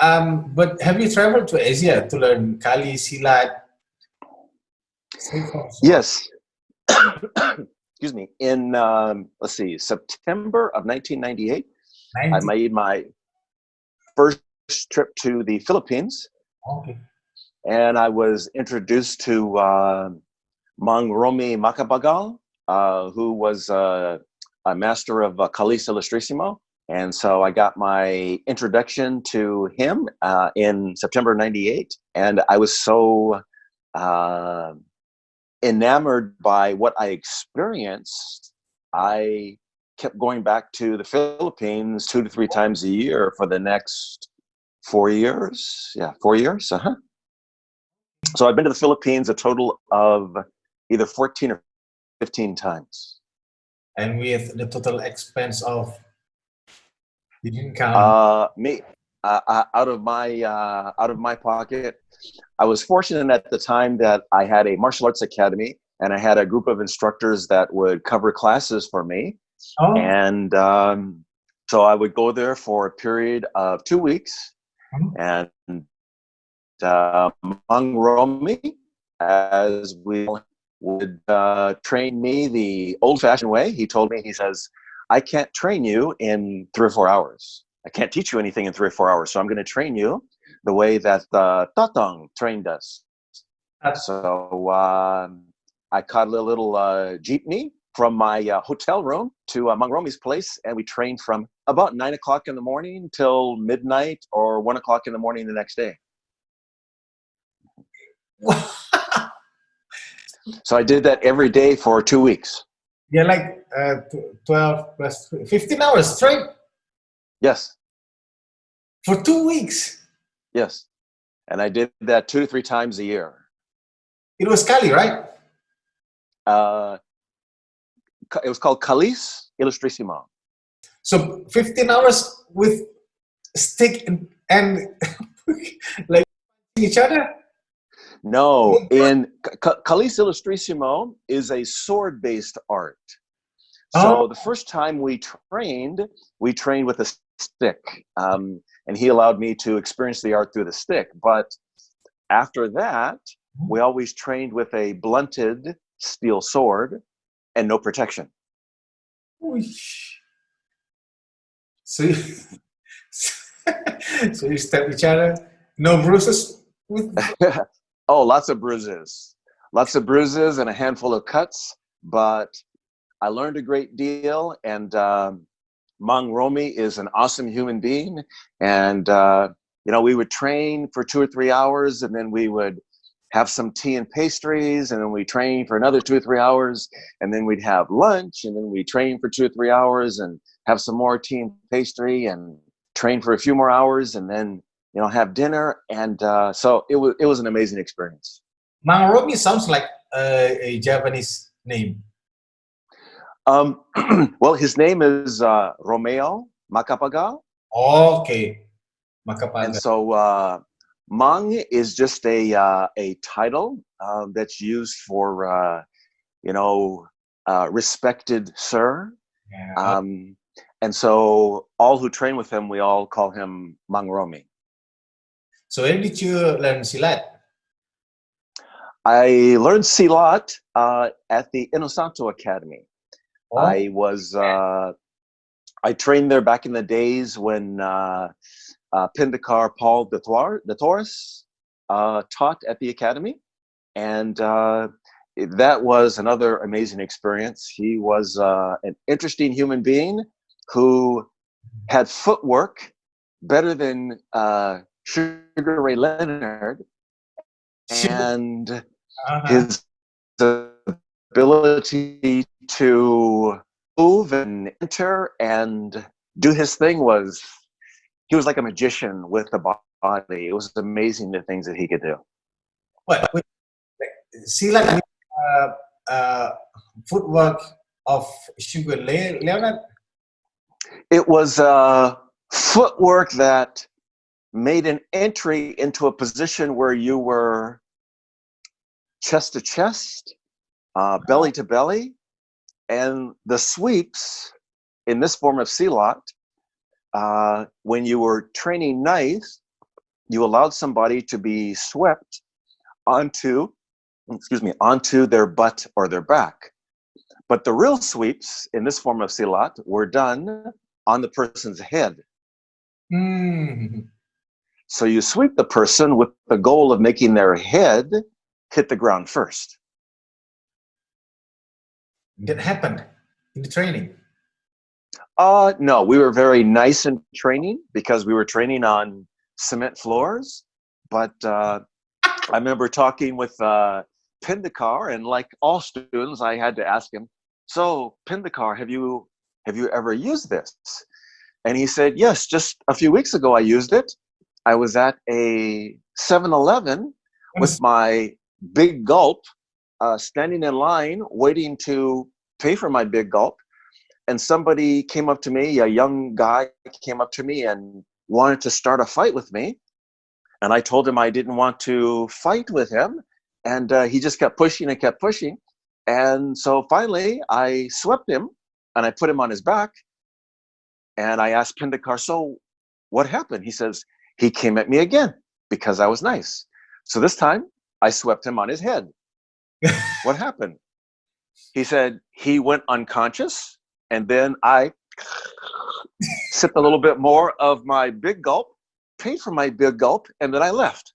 But have you traveled to Asia to learn Kali, Silat, so on? Yes. Excuse me. In let's see, September of 1998, I 90. made my first trip to the Philippines, Okay. and I was introduced to Mang Romy Macapagal, who was a master of Kalis Ilustrisimo. And so I got my introduction to him in September '98, and I was so enamored by what I experienced. I kept going back to the Philippines 2 to 3 times a year for the next 4 years. Yeah, 4 years. So I've been to the Philippines a total of either 14 or 15 times. And with the total expense of, you didn't count. Me, out of my pocket. I was fortunate at the time that I had a martial arts academy, and I had a group of instructors that would cover classes for me. Oh, And so I would go there for a period of 2 weeks, and Mang Romy, as we would train me the old-fashioned way. He told me, he says, I can't train you in 3 or 4 hours. I can't teach you anything in 3 or 4 hours. So I'm going to train you the way that Tatang trained us. So I caught a little jeepney from my hotel room to Mang Romy's place, and we trained from about 9 o'clock in the morning till midnight or 1 o'clock in the morning the next day. So I did that every day for 2 weeks. yeah, like 12 plus 15 hours straight Yes, for 2 weeks. yes. And I did that 2 to 3 times a year. It was Kali, right? It was called Kalis Ilustrisimo. So 15 hours with stick and like each other? No, in Kalis Ilustrisimo is a sword-based art. So Oh, the first time we trained with a stick, and he allowed me to experience the art through the stick. But after that, we always trained with a blunted steel sword and no protection. so you, so you stab each other, no bruises with. Oh, lots of bruises and a handful of cuts, but I learned a great deal, and Mang Romy is an awesome human being. And, we would train for 2 or 3 hours, and then we would have some tea and pastries, and then we train for another 2 or 3 hours, and then we'd have lunch, and then we train for 2 or 3 hours and have some more tea and pastry and train for a few more hours, and then, have dinner. And so it was an amazing experience. Mang Romy sounds like a Japanese name. Well, his name is Romeo Macapagal. Okay, And Macapagal. so Mang is just a title that's used for respected sir. Yeah. And so all who train with him, we all call him Mang Romy. So where did you learn Silat? I learned Silat at the Inosanto Academy. Oh, I trained there back in the days when Pindakar Paul de Torres taught at the academy, and that was another amazing experience. He was an interesting human being who had footwork better than Sugar Ray Leonard, and his ability to move and enter and do his thing he was like a magician with the body. It was amazing the things that he could do. What? Silat footwork of Sugar Leonard? It was footwork that made an entry into a position where you were chest to chest, belly to belly, and the sweeps in this form of Silat, when you were training nice, you allowed somebody to be swept onto their butt or their back. But the real sweeps in this form of silat were done on the person's head. So you sweep the person with the goal of making their head hit the ground first. That happened in the training? No, we were very nice in training because we were training on cement floors. But I remember talking with Pindakar, and like all students, I had to ask him, so Pindakar, have you ever used this? And he said, yes, just a few weeks ago I used it. I was at a 7-Eleven with my big gulp, standing in line, waiting to pay for my big gulp. And somebody came up to me, a young guy came up to me and wanted to start a fight with me. And I told him I didn't want to fight with him. And he just kept pushing and kept pushing. And so finally I swept him and I put him on his back. And I asked Pindakar, so what happened? He says, he came at me again because I was nice. So this time I swept him on his head. What happened? He said he went unconscious, and then I sipped a little bit more of my big gulp, paid for my big gulp, and then I left.